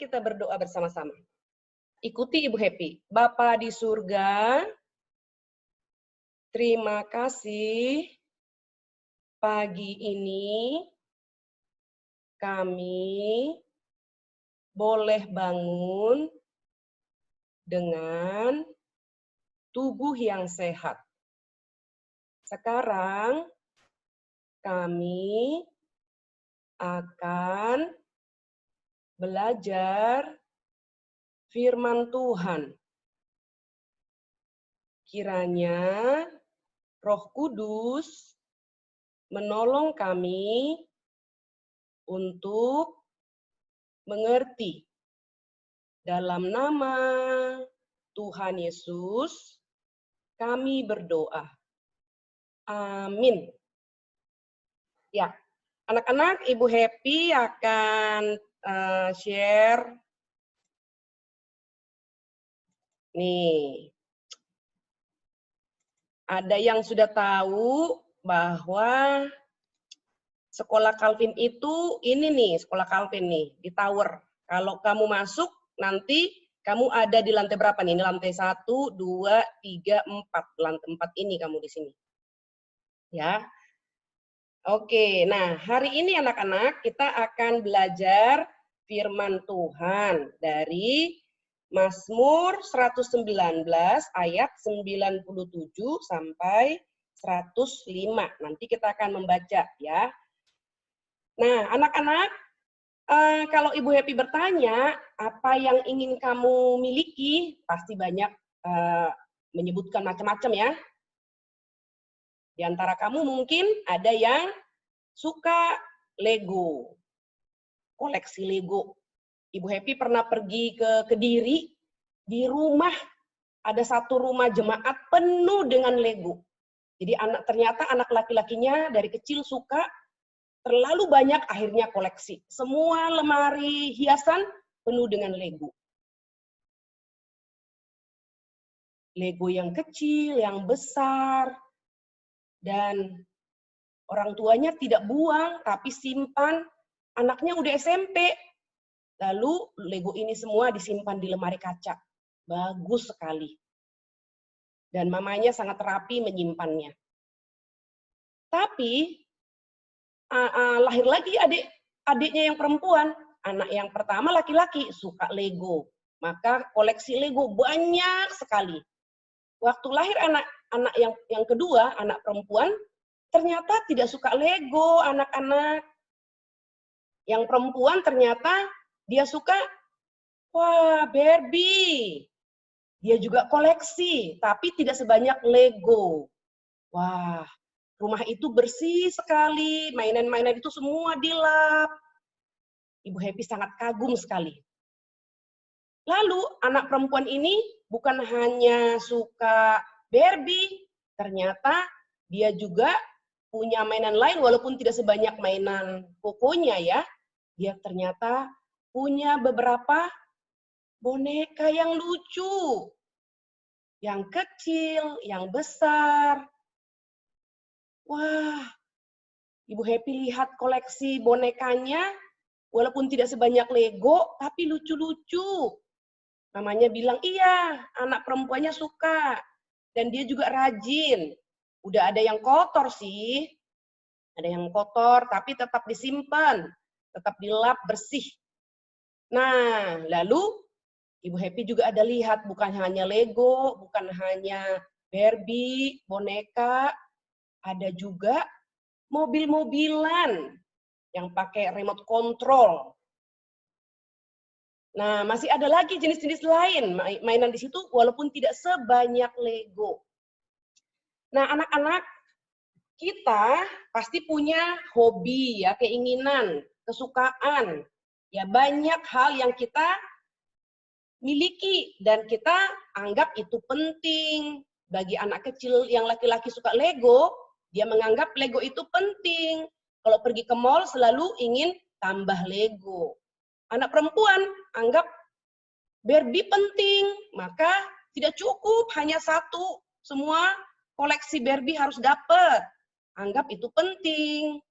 kita berdoa bersama-sama. Ikuti Ibu Happy. Bapa di surga, terima kasih pagi ini kami boleh bangun dengan tubuh yang sehat. Sekarang kami akan belajar firman Tuhan. Kiranya Roh Kudus menolong kami untuk mengerti. Dalam nama Tuhan Yesus, kami berdoa. Amin. Ya, anak-anak, Ibu Happy akan share. Nih, ada yang sudah tahu bahwa sekolah Calvin itu ini nih, sekolah Calvin nih, di tower. Kalau kamu masuk, nanti kamu ada di lantai berapa nih? Ini lantai 1, 2, 3, 4. Lantai 4 ini kamu di sini. Ya. Oke, nah hari ini anak-anak kita akan belajar firman Tuhan dari Mazmur 119 ayat 97 sampai 105. Nanti kita akan membaca ya. Nah, anak-anak, kalau Ibu Happy bertanya, apa yang ingin kamu miliki? Pasti banyak menyebutkan macam-macam ya. Di antara kamu mungkin ada yang suka Lego, koleksi Lego. Ibu Happy pernah pergi ke Kediri, di rumah, ada satu rumah jemaat penuh dengan Lego. Jadi ternyata anak laki-lakinya dari kecil suka, terlalu banyak akhirnya koleksi. Semua lemari hiasan penuh dengan Lego. Lego yang kecil, yang besar, dan orang tuanya tidak buang, tapi simpan. Anaknya udah SMP. Lalu Lego ini semua disimpan di lemari kaca. Bagus sekali. Dan mamanya sangat rapi menyimpannya. Tapi lahir lagi adiknya yang perempuan. Anak yang pertama laki-laki suka Lego. Maka koleksi Lego banyak sekali. Waktu lahir anak yang kedua, anak perempuan, ternyata tidak suka Lego anak-anak. Yang perempuan ternyata dia suka, wah, Barbie. Dia juga koleksi, tapi tidak sebanyak Lego. Wah, rumah itu bersih sekali, mainan-mainan itu semua dilap. Ibu Happy sangat kagum sekali. Lalu anak perempuan ini bukan hanya suka Barbie, ternyata dia juga punya mainan lain walaupun tidak sebanyak mainan kokonya ya. Dia ternyata punya beberapa boneka yang lucu. Yang kecil, yang besar. Wah, Ibu Happy lihat koleksi bonekanya, walaupun tidak sebanyak Lego, tapi lucu-lucu. Mamanya bilang, iya, anak perempuannya suka. Dan dia juga rajin. Udah ada yang kotor sih. Ada yang kotor, tapi tetap disimpan. Tetap dilap, bersih. Nah, lalu Ibu Happy juga ada lihat, bukan hanya Lego, bukan hanya Barbie, boneka, ada juga mobil-mobilan yang pakai remote control. Nah, masih ada lagi jenis-jenis lain mainan di situ, walaupun tidak sebanyak Lego. Nah, anak-anak, kita pasti punya hobi, ya, keinginan, kesukaan. Ya, banyak hal yang kita miliki dan kita anggap itu penting. Bagi anak kecil yang laki-laki suka Lego, dia menganggap Lego itu penting. Kalau pergi ke mall selalu ingin tambah Lego. Anak perempuan anggap Barbie penting, maka tidak cukup hanya satu. Semua koleksi Barbie harus dapat. Anggap itu penting.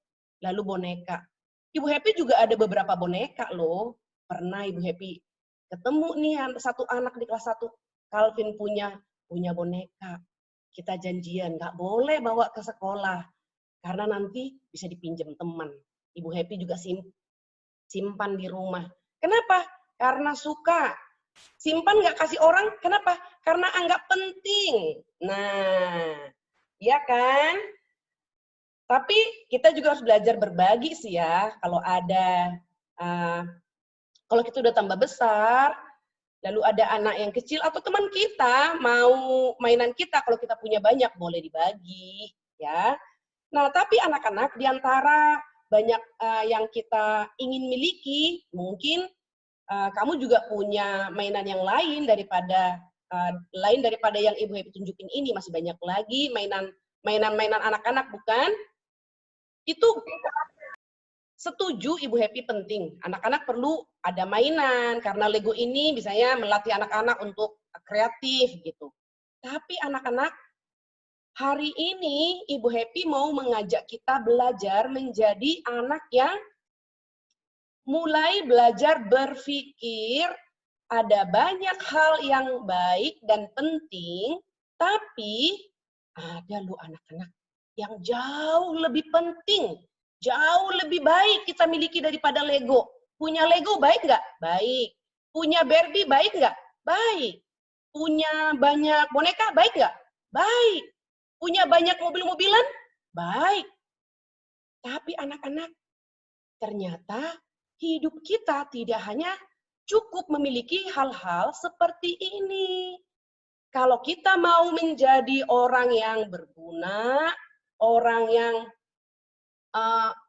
Lalu boneka. Ibu Happy juga ada beberapa boneka loh. Pernah Ibu Happy ketemu nih satu anak di kelas 1, Calvin punya boneka. Kita janjian, nggak boleh bawa ke sekolah, karena nanti bisa dipinjam teman. Ibu Happy juga simpan di rumah. Kenapa? Karena suka. Simpan nggak kasih orang, kenapa? Karena anggap penting. Nah, ya kan? Tapi kita juga harus belajar berbagi sih ya. Kalau ada, kalau kita udah tambah besar, lalu ada anak yang kecil atau teman kita mau mainan kita, kalau kita punya banyak boleh dibagi, ya. Nah, tapi anak-anak di antara banyak yang kita ingin miliki, mungkin kamu juga punya mainan yang lain daripada yang Ibu Happy tunjukin ini. Masih banyak lagi mainan anak-anak, bukan? Itu setuju Ibu Happy penting. Anak-anak perlu ada mainan, karena Lego ini misalnya melatih anak-anak untuk kreatif gitu. Tapi anak-anak, hari ini Ibu Happy mau mengajak kita belajar menjadi anak yang mulai belajar berpikir. Ada banyak hal yang baik dan penting, tapi ada loh anak-anak yang jauh lebih penting, jauh lebih baik kita miliki daripada Lego. Punya Lego baik nggak? Baik. Punya Barbie baik nggak? Baik. Punya banyak boneka baik nggak? Baik. Punya banyak mobil-mobilan? Baik. Tapi anak-anak, ternyata hidup kita tidak hanya cukup memiliki hal-hal seperti ini. Kalau kita mau menjadi orang yang berguna, orang yang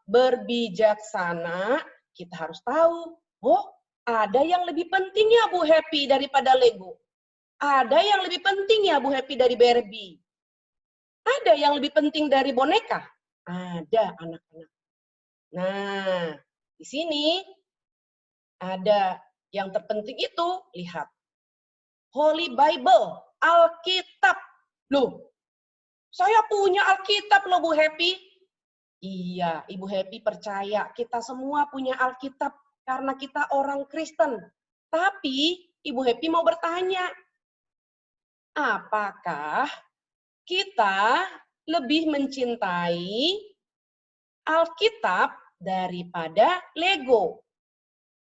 berbijaksana, kita harus tahu, oh ada yang lebih penting ya Bu Happy daripada Lego. Ada yang lebih penting ya Bu Happy dari Barbie. Ada yang lebih penting dari boneka. Ada anak-anak. Nah, di sini ada yang terpenting itu, lihat. Holy Bible, Alkitab. Loh, saya punya Alkitab loh Bu Happy. Iya, Ibu Happy percaya kita semua punya Alkitab karena kita orang Kristen. Tapi Ibu Happy mau bertanya, apakah kita lebih mencintai Alkitab daripada Lego?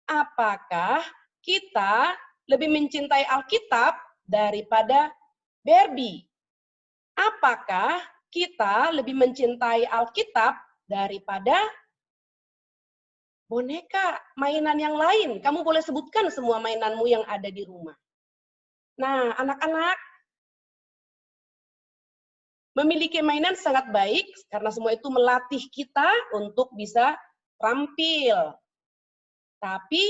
Apakah kita lebih mencintai Alkitab daripada Barbie? Apakah kita lebih mencintai Alkitab daripada boneka, mainan yang lain? Kamu boleh sebutkan semua mainanmu yang ada di rumah. Nah, anak-anak, memiliki mainan sangat baik karena semua itu melatih kita untuk bisa tampil. Tapi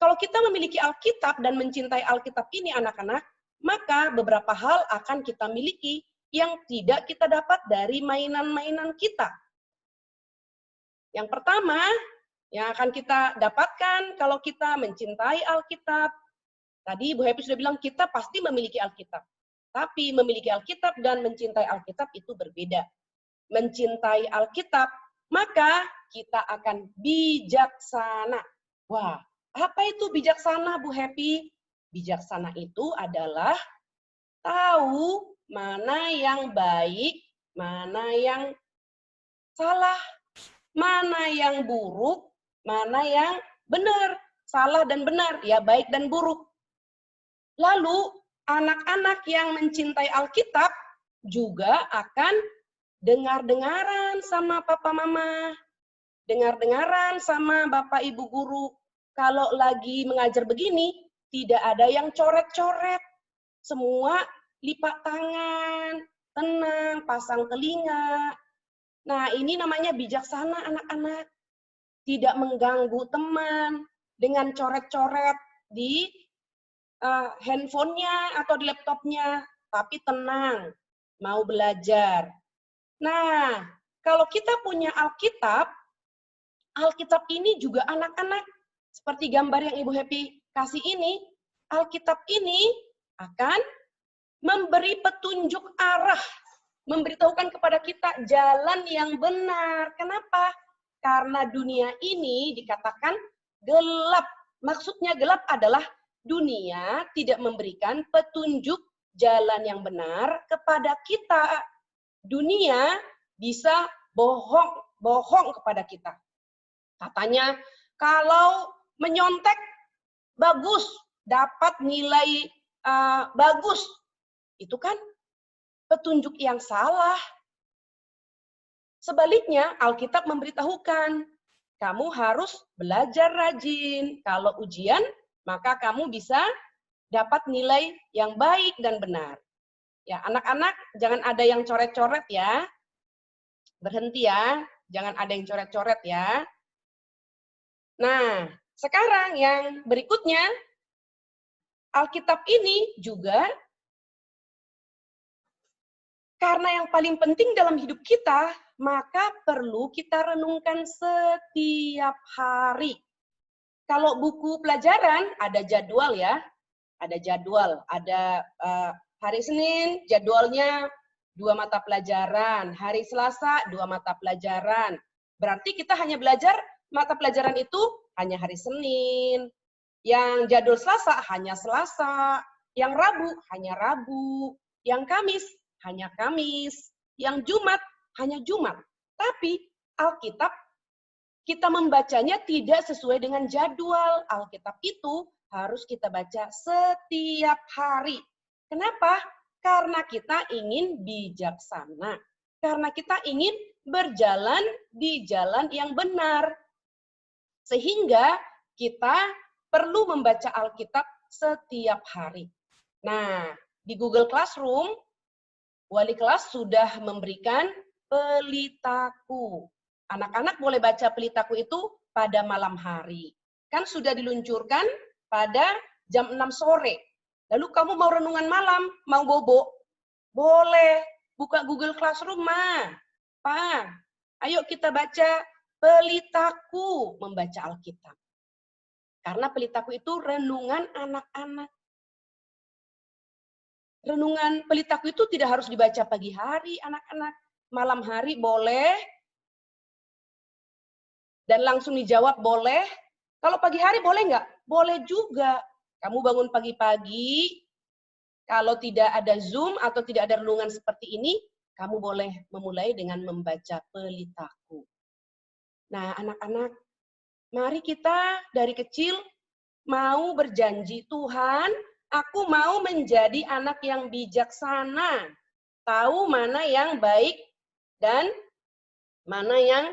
kalau kita memiliki Alkitab dan mencintai Alkitab ini anak-anak, maka beberapa hal akan kita miliki yang tidak kita dapat dari mainan-mainan kita. Yang pertama, yang akan kita dapatkan kalau kita mencintai Alkitab, tadi Bu Happy sudah bilang kita pasti memiliki Alkitab. Tapi memiliki Alkitab dan mencintai Alkitab itu berbeda. Mencintai Alkitab, maka kita akan bijaksana. Wah, apa itu bijaksana, Bu Happy? Bijaksana itu adalah tahu mana yang baik, mana yang salah, mana yang buruk, mana yang benar. Salah dan benar, ya baik dan buruk. Lalu, anak-anak yang mencintai Alkitab juga akan dengar-dengaran sama papa mama. Dengar-dengaran sama Bapak Ibu guru. Kalau lagi mengajar begini, tidak ada yang coret-coret. Semua lipat tangan, tenang, pasang telinga. Nah, ini namanya bijaksana anak-anak. Tidak mengganggu teman dengan coret-coret di handphonenya atau di laptopnya. Tapi tenang, mau belajar. Nah, kalau kita punya Alkitab, Alkitab ini juga anak-anak, seperti gambar yang Ibu Happy kasih ini, Alkitab ini akan memberi petunjuk arah, memberitahukan kepada kita jalan yang benar. Kenapa? Karena dunia ini dikatakan gelap. Maksudnya gelap adalah dunia tidak memberikan petunjuk jalan yang benar kepada kita. Dunia bisa bohong kepada kita. Katanya, kalau menyontek bagus, dapat nilai bagus. Itu kan petunjuk yang salah. Sebaliknya, Alkitab memberitahukan, kamu harus belajar rajin. Kalau ujian, maka kamu bisa dapat nilai yang baik dan benar. Ya, anak-anak jangan ada yang coret-coret ya. Berhenti ya, jangan ada yang coret-coret ya. Nah, sekarang yang berikutnya, Alkitab ini juga karena yang paling penting dalam hidup kita, maka perlu kita renungkan setiap hari. Kalau buku pelajaran ada jadwal ya, ada jadwal, ada hari Senin jadwalnya 2 mata pelajaran, hari Selasa 2 mata pelajaran. Berarti kita hanya belajar mata pelajaran itu hanya hari Senin. Yang jadwal Selasa hanya Selasa, yang Rabu hanya Rabu, yang Kamis hanya Kamis, yang Jumat hanya Jumat. Tapi Alkitab kita membacanya tidak sesuai dengan jadwal. Alkitab itu harus kita baca setiap hari. Kenapa? Karena kita ingin bijaksana. Karena kita ingin berjalan di jalan yang benar. Sehingga kita perlu membaca Alkitab setiap hari. Nah, di Google Classroom, wali kelas sudah memberikan pelitaku. Anak-anak boleh baca pelitaku itu pada malam hari. Kan sudah diluncurkan pada jam 6 sore. Lalu kamu mau renungan malam, mau bobo? Boleh. Buka Google Classroom, Ma. Pa, ayo kita baca pelitaku membaca Alkitab. Karena pelitaku itu renungan anak-anak. Renungan pelitaku itu tidak harus dibaca pagi hari, anak-anak. Malam hari boleh. Dan langsung dijawab boleh. Kalau pagi hari boleh nggak? Boleh juga. Kamu bangun pagi-pagi, kalau tidak ada Zoom atau tidak ada renungan seperti ini, kamu boleh memulai dengan membaca pelitaku. Nah, anak-anak, mari kita dari kecil mau berjanji, Tuhan, aku mau menjadi anak yang bijaksana. Tahu mana yang baik dan mana yang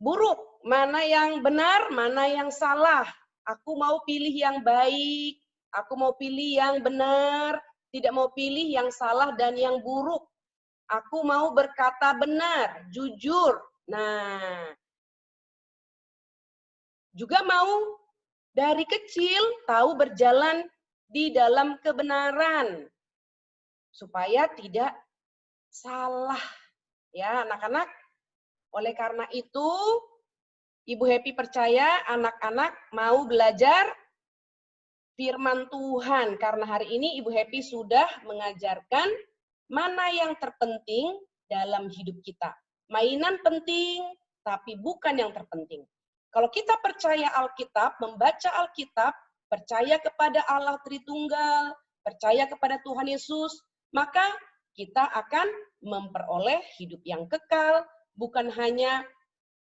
buruk, mana yang benar, mana yang salah. Aku mau pilih yang baik, aku mau pilih yang benar, tidak mau pilih yang salah dan yang buruk. Aku mau berkata benar, jujur. Nah, juga mau dari kecil tahu berjalan di dalam kebenaran supaya tidak salah. Ya, anak-anak. Oleh karena itu, Ibu Happy percaya anak-anak mau belajar firman Tuhan. Karena hari ini Ibu Happy sudah mengajarkan mana yang terpenting dalam hidup kita. Mainan penting, tapi bukan yang terpenting. Kalau kita percaya Alkitab, membaca Alkitab, percaya kepada Allah Tritunggal, percaya kepada Tuhan Yesus, maka kita akan memperoleh hidup yang kekal, bukan hanya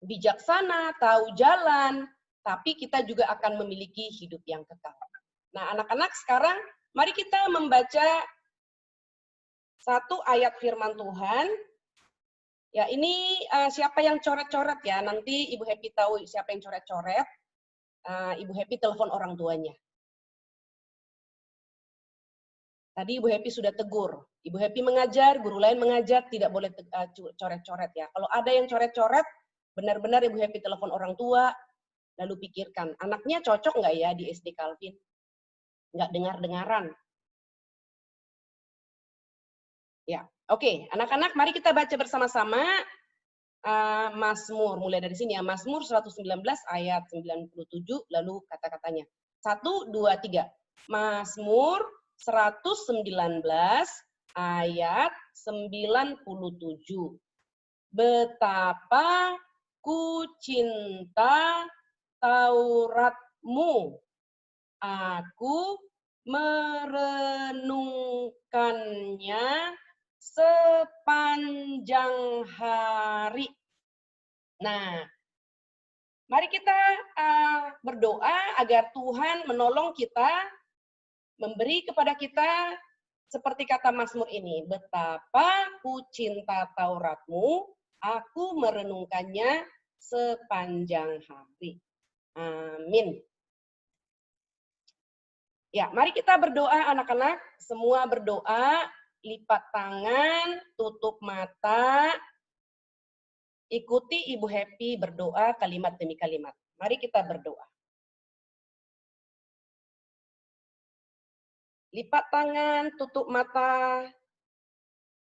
bijaksana, tahu jalan, tapi kita juga akan memiliki hidup yang kekal. Nah, anak-anak sekarang mari kita membaca satu ayat firman Tuhan. Ya, ini siapa yang coret-coret ya? Nanti Ibu Happy tahu siapa yang coret-coret. Ibu Happy telepon orang tuanya. Tadi Ibu Happy sudah tegur. Ibu Happy mengajar, guru lain mengajar, tidak boleh coret-coret ya. Kalau ada yang coret-coret, benar-benar Ibu Happy telepon orang tua, lalu pikirkan, anaknya cocok nggak ya di SD Calvin? Nggak dengar-dengaran. Ya, oke. Anak-anak, mari kita baca bersama-sama Mazmur. Mulai dari sini ya, Mazmur 119 ayat 97, lalu kata-katanya. 1, 2, 3. Mazmur 119 ayat 97. Betapa ku cinta Tauratmu. Aku merenungkannya sepanjang hari. Nah, mari kita berdoa agar Tuhan menolong kita, memberi kepada kita seperti kata Mazmur ini, betapa ku cinta Tauratmu, aku merenungkannya sepanjang hari. Amin. Ya, mari kita berdoa anak-anak, semua berdoa, lipat tangan, tutup mata, ikuti Ibu Happy berdoa kalimat demi kalimat. Mari kita berdoa. Lipat tangan, tutup mata,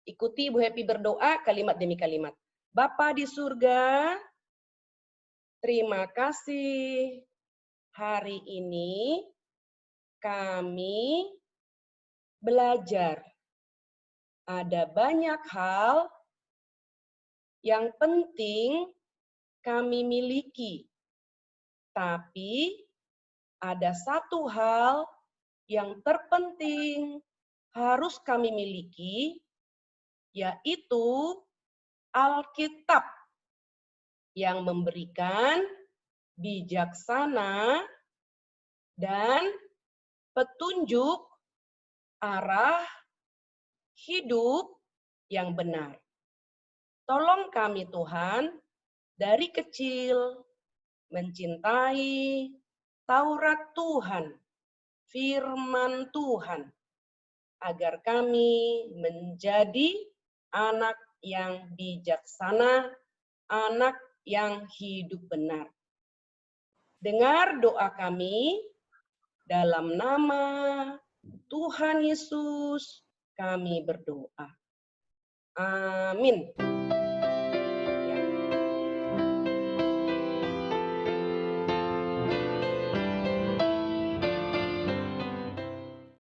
ikuti Ibu Happy berdoa kalimat demi kalimat. Bapa di surga, terima kasih hari ini kami belajar. Ada banyak hal yang penting kami miliki. Tapi ada satu hal yang terpenting harus kami miliki, yaitu Alkitab yang memberikan bijaksana dan petunjuk arah hidup yang benar. Tolong kami Tuhan, dari kecil mencintai Taurat Tuhan, firman Tuhan, agar kami menjadi anak yang bijaksana, anak yang hidup benar. Dengar doa kami, dalam nama Tuhan Yesus kami berdoa. Amin.